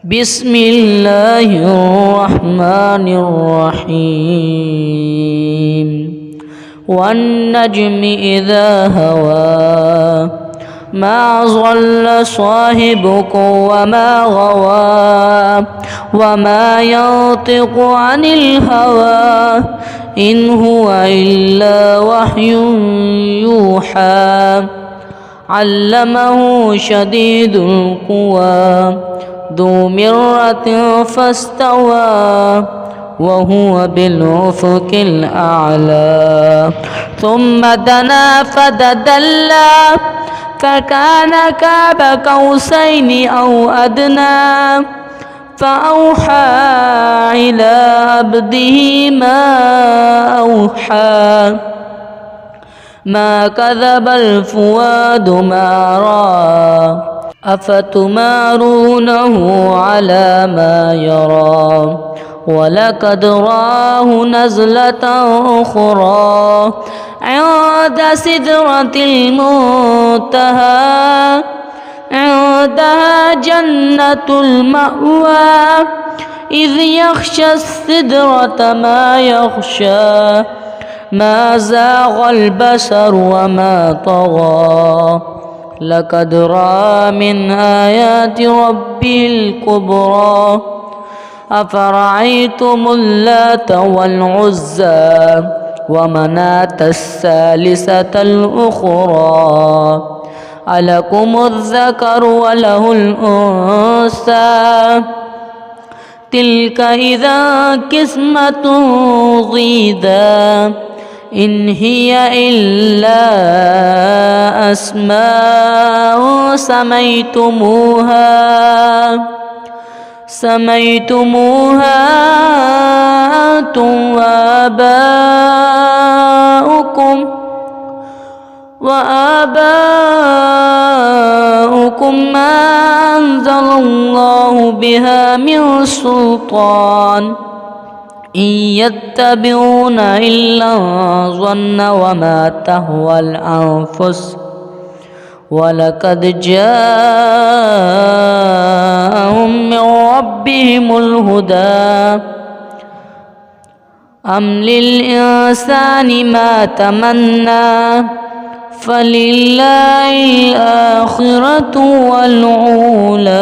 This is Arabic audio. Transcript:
بسم الله الرحمن الرحيم والنجم إذا هوى ما ضل صاحبكم وما غوى وما ينطق عن الهوى إن هو إلا وحي يوحى علمه شديد القوى ذو مرة فاستوى وهو بالأفق الأعلى ثم دنا فتدلى فكان قاب قوسين أو أدنى فأوحى إلى عبده ما أوحى ما كذب الفؤاد ما رأى أفتمارونه على ما يرى ولقد راه نزلة أخرى عند سدرة المنتهى عندها جنة المأوى إذ يغشى السدرة ما يغشى ما زاغ البصر وما طغى لقد رأى من آيات ربه الكبرى أفرأيتم اللات والعزى ومناة الثالثة الأخرى ألكم الذكر وله الأنثى تلك إذا قسمة ضيزى إن هي إلا أسماء سميتموها أنتم وآباؤكم ما أنزل الله بها من سلطان إن يتبعون إلا الظن وما تهوى الأنفس ولقد جاءهم من ربهم الهدى أم للإنسان ما تمنى فلله الآخرة والأولى.